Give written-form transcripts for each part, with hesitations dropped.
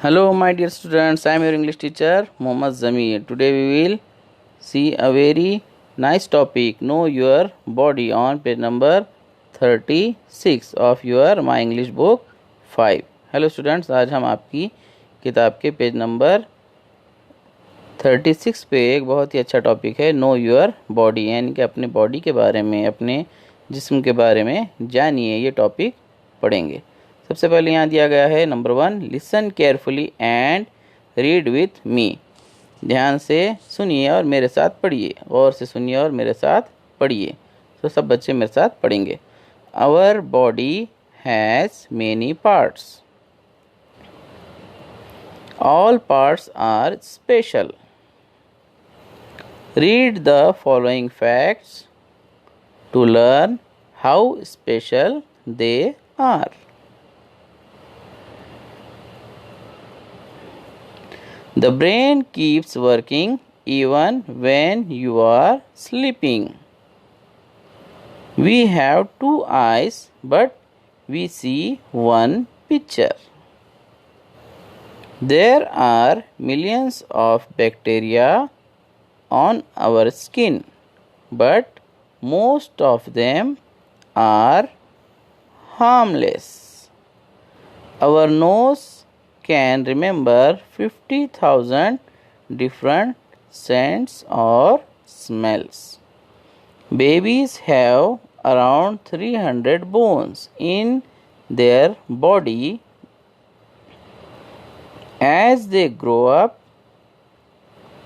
Hello, my dear students. I am your English teacher, Mohammad Zamir. Today we will see a very nice topic. Know your body on page number 36 of your My English book 5. Hello, students. आज हम आपकी किताब के page number 36 पे एक बहुत ही अच्छा topic है नो योर बॉडी, यानी कि अपने बॉडी के बारे में, अपने जिस्म के बारे में जानिए। ये टॉपिक पढ़ेंगे। सबसे पहले यहाँ दिया गया है number 1, listen carefully and read with me. ध्यान से सुनिए और मेरे साथ पढ़िए, गौर से सुनिए और मेरे साथ पढ़िए। तो सब बच्चे मेरे साथ पढ़ेंगे। Our body has many parts, all parts are special. Read the following facts to learn how special they are. The brain keeps working even when you are sleeping. We have 2 eyes, but we see one picture. There are millions of bacteria on our skin, but most of them are harmless. Our nose can remember 50,000 different scents or smells. Babies have around 300 bones in their body. As they grow up,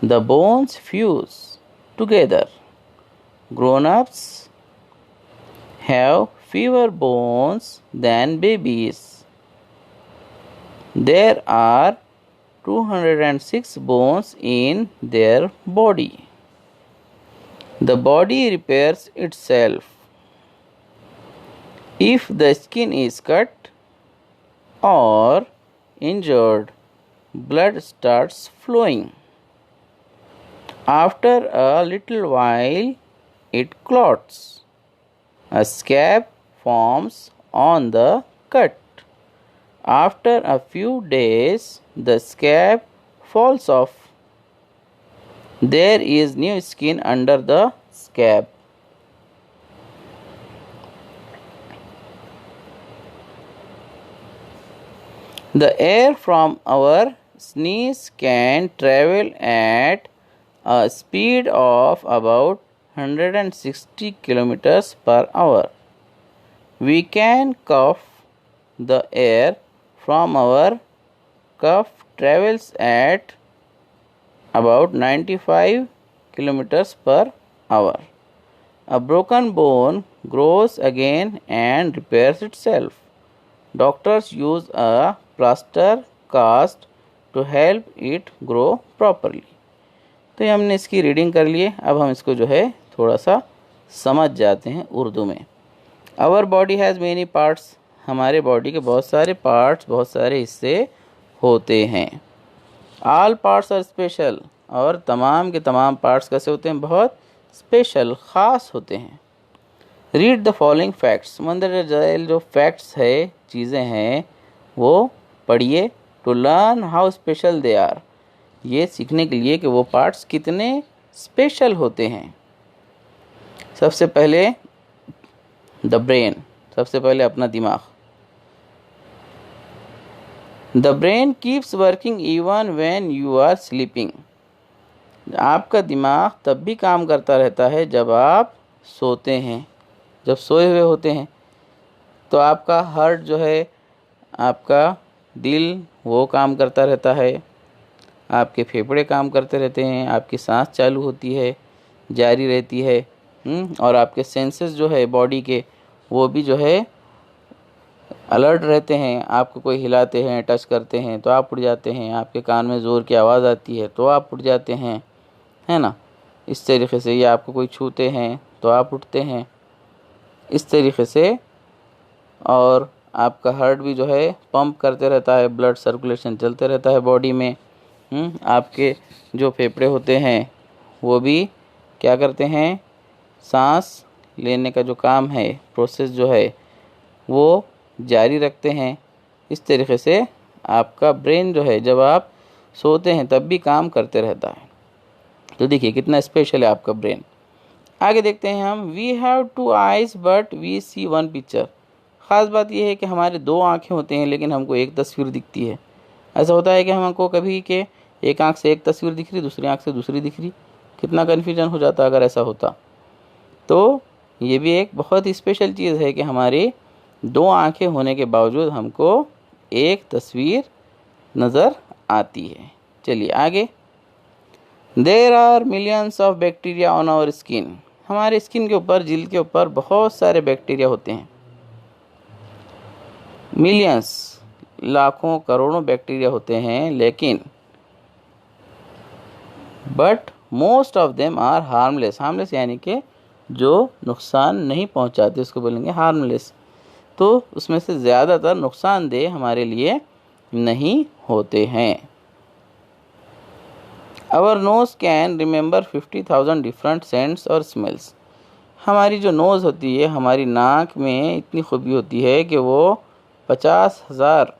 the bones fuse together. Grown-ups have fewer bones than babies. There are 206 bones in their body. The body repairs itself. If the skin is cut or injured, blood starts flowing. After a little while, it clots. A scab forms on the cut. After a few days, the scab falls off. There is new skin under the scab. The air from our sneeze can travel at a speed of about 160 kilometers per hour. We can cough. The air from our cough travels at about 95 kilometers per hour. A broken bone grows again and repairs itself. Doctors use a plaster cast to help it grow properly. तो ये हमने इसकी reading कर लिए। अब हम इसको जो है थोड़ा सा समझ जाते हैं उर्दू में। Our body has many parts, हमारे बॉडी के बहुत सारे पार्ट्स, बहुत सारे हिस्से होते हैं। ऑल पार्ट्स आर स्पेशल, और तमाम के तमाम पार्ट्स कैसे होते हैं? बहुत स्पेशल, ख़ास होते हैं। रीड द फॉलोइंग फैक्ट्स, मंदर जाइल जो फैक्ट्स है, चीज़ें हैं, वो पढ़िए। To learn how special they are, ये सीखने के लिए कि वो पार्ट्स कितने स्पेशल होते हैं। सबसे पहले द ब्रेन, सबसे पहले अपना दिमाग। The brain keeps working even when you are sleeping, आपका दिमाग तब भी काम करता रहता है जब आप सोते हैं, जब सोए हुए होते हैं। तो आपका हार्ट जो है, आपका दिल, वो काम करता रहता है, आपके फेफड़े काम करते रहते हैं, आपकी सांस चालू होती है, जारी रहती है, और आपके सेंसेस जो है बॉडी के, वो भी जो है अलर्ट रहते हैं। आपको कोई हिलाते हैं, टच करते हैं तो आप उठ जाते हैं, आपके कान में ज़ोर की आवाज़ आती है तो आप उठ जाते हैं, है ना। इस तरीके से, या आपको कोई छूते हैं तो आप उठते हैं, इस तरीके से। और आपका हार्ट भी जो है पंप करते रहता है, ब्लड सर्कुलेशन चलते रहता है बॉडी में। आपके जो फेफड़े होते हैं वो भी क्या करते हैं? सांस लेने का जो काम है, प्रोसेस जो है, वो जारी रखते हैं। इस तरीके से आपका ब्रेन जो है जब आप सोते हैं तब भी काम करते रहता है। तो देखिए कितना स्पेशल है आपका ब्रेन। आगे देखते हैं हम, we have 2 eyes but we see 1 picture. ख़ास बात यह है कि हमारे 2 आँखें होते हैं लेकिन हमको एक तस्वीर दिखती है। ऐसा होता है कि हमको कभी के एक आँख से एक तस्वीर दिख रही, दूसरी आँख से दूसरी दिख रही, कितना कन्फ्यूजन हो जाता अगर ऐसा होता। तो ये भी एक बहुत ही स्पेशल चीज़ है कि हमारी 2 आँखें होने के बावजूद हमको एक तस्वीर नज़र आती है। चलिए आगे, there are millions of bacteria on our skin. हमारे स्किन के ऊपर, जिल्द के ऊपर बहुत सारे बैक्टीरिया होते हैं। मिलियंस, लाखों करोड़ों बैक्टीरिया होते हैं, लेकिन but most of them are harmless. Harmless यानी कि जो नुकसान नहीं पहुंचाते उसको बोलेंगे हार्मलेस। तो उसमें से ज़्यादातर नुकसानदेह हमारे लिए नहीं होते हैं। Our nose can remember 50,000 different scents और स्मेल्स। हमारी जो नोज़ होती है, हमारी नाक में इतनी खूबी होती है कि वो 50,000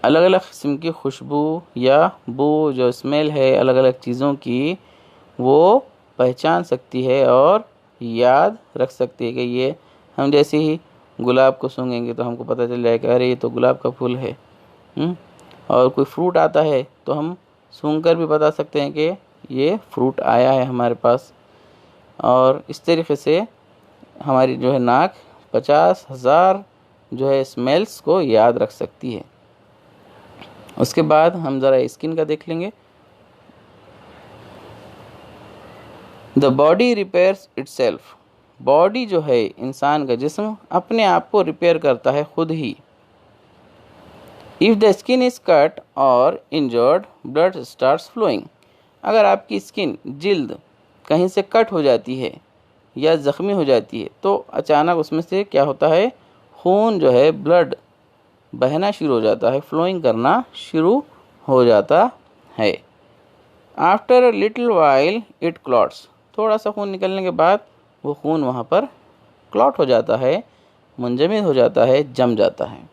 अलग अलग किस्म की खुशबू या बू जो स्मेल है अलग अलग चीज़ों की, वो पहचान सकती है और याद रख सकती है कि ये, हम जैसे ही गुलाब को सूंघेंगे तो हमको पता चल जाएगा अरे ये तो गुलाब का फूल है। और कोई फ्रूट आता है तो हम सूंघकर भी बता सकते हैं कि ये फ्रूट आया है हमारे पास। और इस तरीके से हमारी जो है नाक 50,000 जो है स्मेल्स को याद रख सकती है। उसके बाद हम ज़रा स्किन का देख लेंगे। The body repairs itself. Body जो है, इंसान का जिस्म अपने आप को रिपेयर करता है खुद ही। If the skin is cut और इंजर्ड ब्लड स्टार्ट्स फ्लोइंग। अगर आपकी स्किन, जिल्द कहीं से कट हो जाती है या ज़ख्मी हो जाती है तो अचानक उसमें से क्या होता है, खून जो है, ब्लड बहना शुरू हो जाता है, फ्लोइंग करना शुरू हो जाता है। After a little while it clots. थोड़ा सा खून निकलने के बाद वो खून वहाँ पर क्लॉट हो जाता है, मुंजमद हो जाता है, जम जाता है।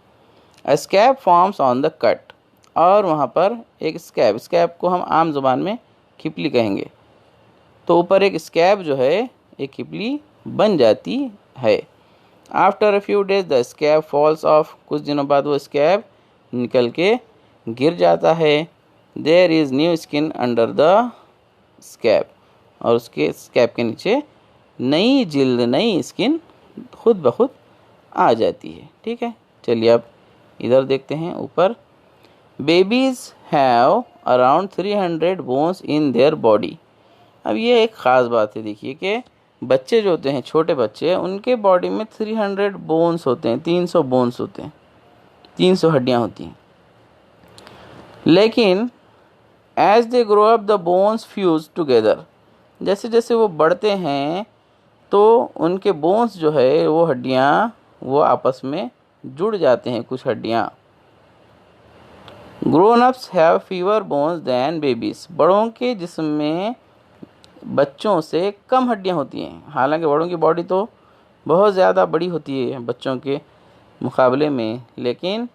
A scab forms on the cut. और वहाँ पर एक स्कैब, स्कैब को हम आम ज़ुबान में खिपली कहेंगे, तो ऊपर एक स्कैब जो है, एक खिपली बन जाती है। After a few days the scab falls off. कुछ दिनों बाद वो स्कैब निकल के गिर जाता है। There is new skin under the scab. और उसके स्कैब के नीचे नई जिल्द, नई स्किन खुद ब खुद आ जाती है। ठीक है, चलिए अब इधर देखते हैं ऊपर। Babies have around 300 bones in their body. अब ये एक ख़ास बात है, देखिए कि बच्चे जो होते हैं, छोटे बच्चे, उनके बॉडी में 300 बोन्स होते हैं, 300 बोन्स होते हैं, 300 हड्डियाँ होती हैं। लेकिन as they grow up the bones fuse together. जैसे जैसे वो बढ़ते हैं तो उनके बोन्स जो है, वो हड्डियाँ, वो आपस में जुड़ जाते हैं, कुछ हड्डियाँ। Grown ups have fewer bones than babies. बड़ों के जिस्म में बच्चों से कम हड्डियाँ होती हैं। हालांकि बड़ों की बॉडी तो बहुत ज़्यादा बड़ी होती है बच्चों के मुकाबले में, लेकिन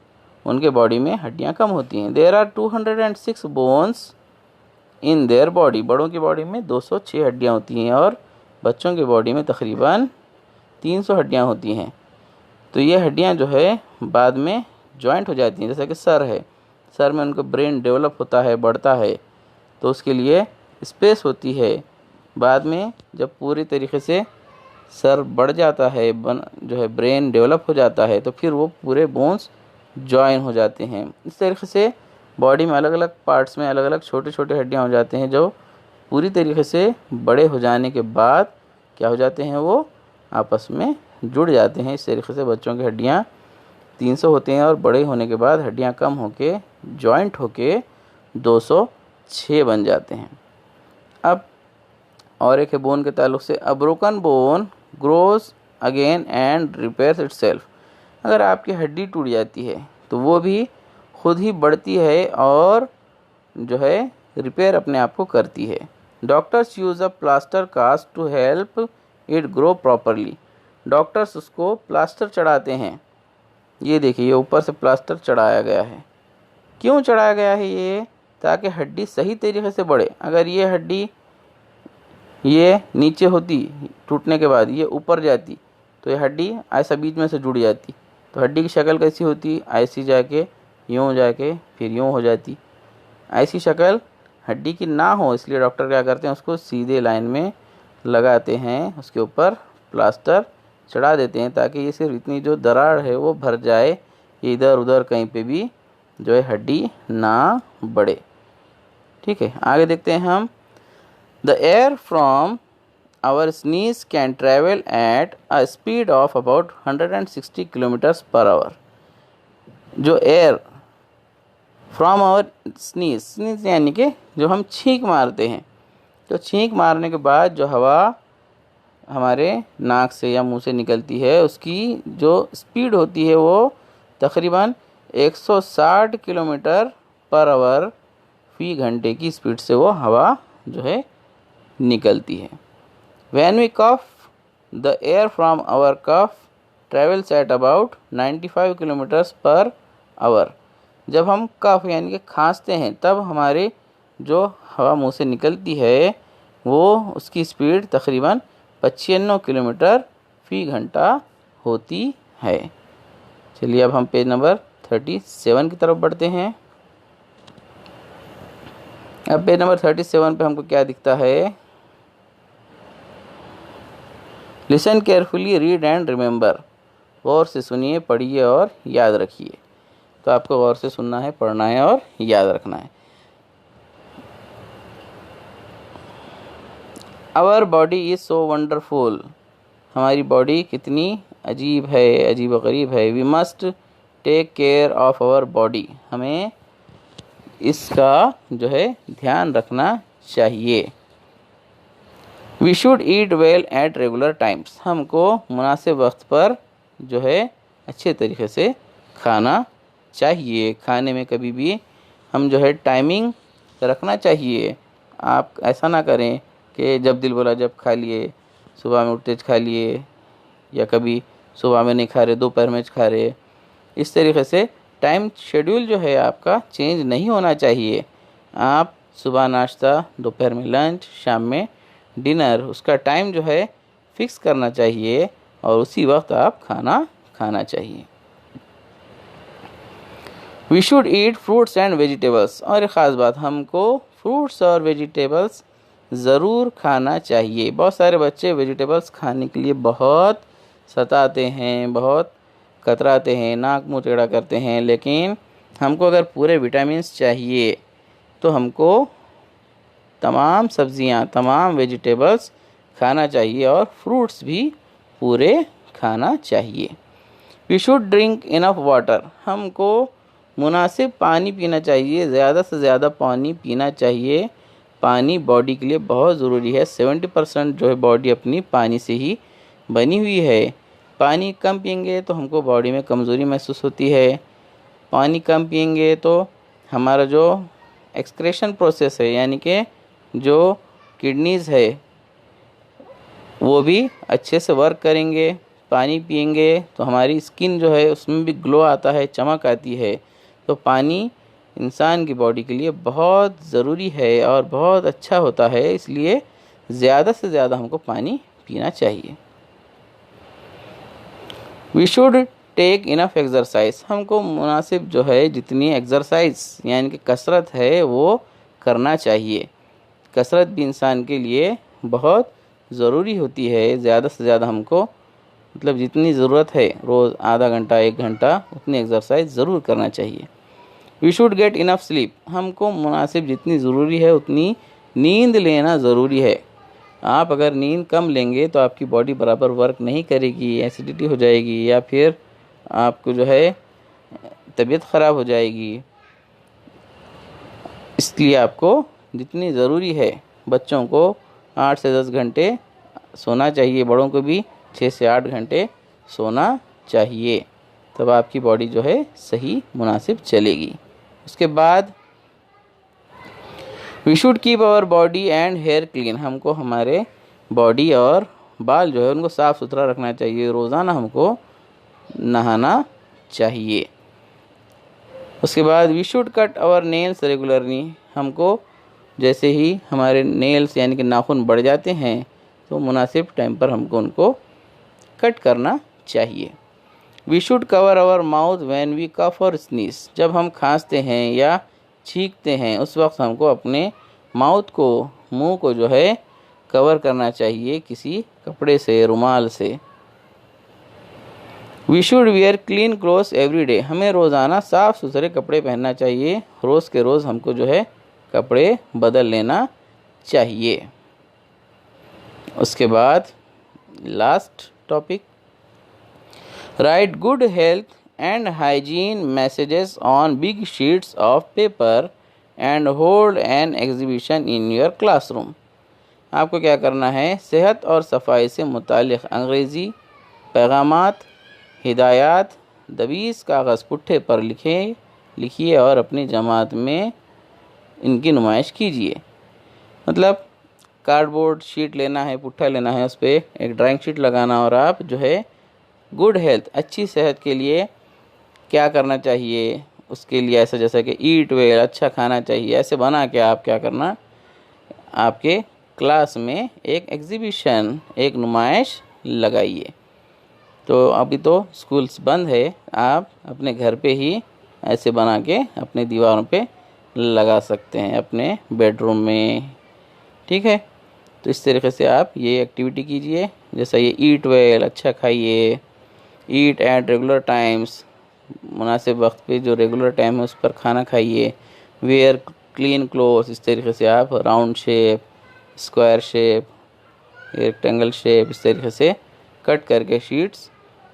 उनके बॉडी में हड्डियाँ कम होती हैं। There are 206 bones in their body. बड़ों की बॉडी में 206 हड्डियाँ होती हैं और बच्चों की बॉडी में तकरीबन 300 हड्डियाँ होती हैं। तो ये हड्डियाँ जो है बाद में जॉइंट हो जाती हैं। जैसे कि सर है, सर में उनका ब्रेन डेवलप होता है, बढ़ता है, तो उसके लिए स्पेस होती है। बाद में जब पूरी तरीके से सर बढ़ जाता है, जो है ब्रेन डेवलप हो जाता है, तो फिर वो पूरे बोन्स जॉइन हो जाते हैं। इस तरीके से बॉडी में अलग अलग पार्ट्स में अलग अलग छोटे छोटे हड्डियाँ हो जाते हैं, जो पूरी तरीके से बड़े हो जाने के बाद क्या हो जाते हैं, वो आपस में जुड़ जाते हैं। इस तरीके से बच्चों की हड्डियाँ 300 होते हैं और बड़े होने के बाद हड्डियाँ कम होके जॉइंट होके 206 बन जाते हैं। अब और एक है बोन के ताल्लुक से, a broken bone grows again and repairs itself. अगर आपकी हड्डी टूट जाती है तो वो भी खुद ही बढ़ती है और जो है रिपेयर अपने आप को करती है। Doctors use a plaster cast to help it grow properly. Doctors उसको प्लास्टर चढ़ाते हैं। ये देखिए, ये ऊपर से प्लास्टर चढ़ाया गया है क्यों चढ़ाया गया है ये? ताकि हड्डी सही तरीके से बढ़े। अगर ये हड्डी ये नीचे होती, टूटने के बाद ये ऊपर जाती, तो ये हड्डी ऐसा बीच में से जुड़ जाती। तो हड्डी की शक्ल कैसी होती? ऐसी जाके यूँ जाके फिर यूँ हो जाती। ऐसी शक्ल हड्डी की ना हो, इसलिए डॉक्टर क्या करते हैं, उसको सीधे लाइन में लगाते हैं, उसके ऊपर प्लास्टर चढ़ा देते हैं, ताकि ये सिर्फ इतनी जो दरार है वो भर जाए, इधर उधर कहीं पे भी जो है हड्डी ना बढ़े। ठीक है, आगे देखते हैं हम। The air from our sneeze can travel at a speed of about 160 kilometres per hour. जो एयर फ्रॉम आवर स्नीज यानी कि जो हम छींक मारते हैं, तो छींक मारने के बाद जो हवा हमारे नाक से या मुंह से निकलती है, उसकी जो स्पीड होती है वो तकरीबन 160 किलोमीटर पर आवर फी घंटे की स्पीड से वो हवा जो है निकलती है। When we cough, the air from our cough travels at about 95 kilometres per our. जब हम कफ यानी कि खांसते हैं, तब हमारे जो हवा मुंह से निकलती है वो उसकी स्पीड तकरीबन 95 किलोमीटर फी घंटा होती है। चलिए अब हम पेज नंबर 37 की तरफ बढ़ते हैं। अब पेज नंबर 37 पे हमको क्या दिखता है? Listen carefully, read and remember. गौर से सुनिए, पढ़िए और याद रखिए। तो आपको गौर से सुनना है, पढ़ना है और याद रखना है। Our body is so wonderful. हमारी बॉडी कितनी अजीब है, अजीब गरीब है। We must take care of our body. हमें इसका जो है ध्यान रखना चाहिए। We should eat well at regular times. हमको मुनासिब वक्त पर जो है अच्छे तरीके से खाना चाहिए। खाने में कभी भी हम जो है टाइमिंग रखना चाहिए। आप ऐसा ना करें कि जब दिल बोला जब खा लिए, सुबह में उठते खा लिए, या कभी सुबह में नहीं खा रहे, दोपहर में खा रहे। इस तरीके से टाइम शेड्यूल जो है आपका चेंज नहीं होना चाहिए। आप सुबह नाश्ता, दोपहर में लंच, शाम में डिनर, उसका टाइम जो है फिक्स करना चाहिए और उसी वक्त आप खाना खाना चाहिए। We should eat fruits and vegetables. और एक ख़ास बात, हमको फ्रूट्स और वेजिटेबल्स ज़रूर खाना चाहिए। बहुत सारे बच्चे वेजिटेबल्स खाने के लिए बहुत सताते हैं, बहुत कतराते हैं, नाक मुँह टेढ़ा करते हैं, लेकिन हमको अगर पूरे विटामिन्स चाहिए तो हमको तमाम सब्जियां, तमाम वेजिटेबल्स खाना चाहिए और फ्रूट्स भी पूरे खाना चाहिए। We should drink enough water. हमको मुनासिब पानी पीना चाहिए, ज़्यादा से ज़्यादा पानी पीना चाहिए। पानी बॉडी के लिए बहुत ज़रूरी है। 70% जो है बॉडी अपनी पानी से ही बनी हुई है। पानी कम पिएंगे तो हमको बॉडी में कमज़ोरी महसूस होती है। पानी कम पिएंगे तो हमारा जो एक्सक्रेशन प्रोसेस है, यानी कि जो किडनीज़ है वो भी अच्छे से वर्क करेंगे। पानी पिएंगे तो हमारी स्किन जो है उसमें भी ग्लो आता है, चमक आती है। तो पानी इंसान की बॉडी के लिए बहुत ज़रूरी है और बहुत अच्छा होता है, इसलिए ज़्यादा से ज़्यादा हमको पानी पीना चाहिए। We should take enough exercise. हमको मुनासिब जो है जितनी एक्सरसाइज यानी कि कसरत है वो करना चाहिए। कसरत भी इंसान के लिए बहुत ज़रूरी होती है। ज़्यादा से ज़्यादा हमको मतलब जितनी ज़रूरत है, रोज़ आधा घंटा 1 घंटा उतनी एक्सरसाइज ज़रूर करना चाहिए। We should get enough sleep. हमको मुनासिब जितनी ज़रूरी है उतनी नींद लेना ज़रूरी है। आप अगर नींद कम लेंगे तो आपकी बॉडी बराबर वर्क नहीं करेगी, एसिडिटी हो जाएगी या फिर आपको जो है तबीयत ख़राब हो जाएगी। इसलिए आपको जितनी ज़रूरी है, बच्चों को 8 से 10 घंटे सोना चाहिए, बड़ों को भी 6 से 8 घंटे सोना चाहिए, तब आपकी बॉडी जो है सही मुनासिब चलेगी। उसके बाद we should keep our body and hair clean. हमको हमारे बॉडी और बाल जो है उनको साफ़ सुथरा रखना चाहिए। रोज़ाना हमको नहाना चाहिए। उसके बाद we should cut our nails regularly, हमको जैसे ही हमारे नेल्स यानी कि नाखून बढ़ जाते हैं तो मुनासिब टाइम पर हमको उनको कट करना चाहिए। We should cover our mouth when we cough और स्नीज, जब हम खांसते हैं या छींकते हैं उस वक्त हमको अपने माउथ को, मुंह को जो है कवर करना चाहिए किसी कपड़े से, रुमाल से। We should wear clean clothes every day, हमें रोज़ाना साफ़ सुथरे कपड़े पहनना चाहिए, रोज़ के रोज़ हमको जो है कपड़े बदल लेना चाहिए। उसके बाद last topic, right good health and hygiene messages on big sheets of paper and hold an exhibition in your classroom. आपको क्या करना है, सेहत और सफाई से मुतालिक अंग्रेज़ी पैगामात, हिदायत दबीस कागज़ पुट्ठे पर लिखिए और अपनी जमात में इनकी नुमाइश कीजिए। मतलब कार्डबोर्ड शीट लेना है, पुट्ठा लेना है, उस पर एक ड्राइंग शीट लगाना और आप जो है गुड हेल्थ, अच्छी सेहत के लिए क्या करना चाहिए, उसके लिए ऐसा जैसा कि ईट वेल, अच्छा खाना चाहिए, ऐसे बना के आप क्या करना, आपके क्लास में एक एग्जीबिशन, एक नुमाइश लगाइए। तो अभी तो स्कूल्स बंद है, आप अपने घर पे ही ऐसे बना के अपने दीवारों पे लगा सकते हैं, अपने बेडरूम में। ठीक है, तो इस तरीके से आप ये एक्टिविटी कीजिए। जैसा ये ईट वेल, अच्छा खाइए, ईट एट रेगुलर टाइम्स, मुनासिब वक्त पे जो रेगुलर टाइम है उस पर खाना खाइए। वेयर क्लीन क्लोथ्स, इस तरीके से आप round shape, square shape, rectangle shape, इस तरीके से कट करके शीट्स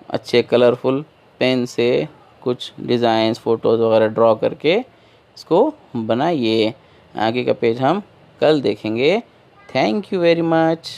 अच्छे कलरफुल पेन से कुछ डिज़ाइंस, फ़ोटोज़ वगैरह ड्रॉ करके इसको बनाइए। आगे का पेज हम कल देखेंगे। Thank you very much.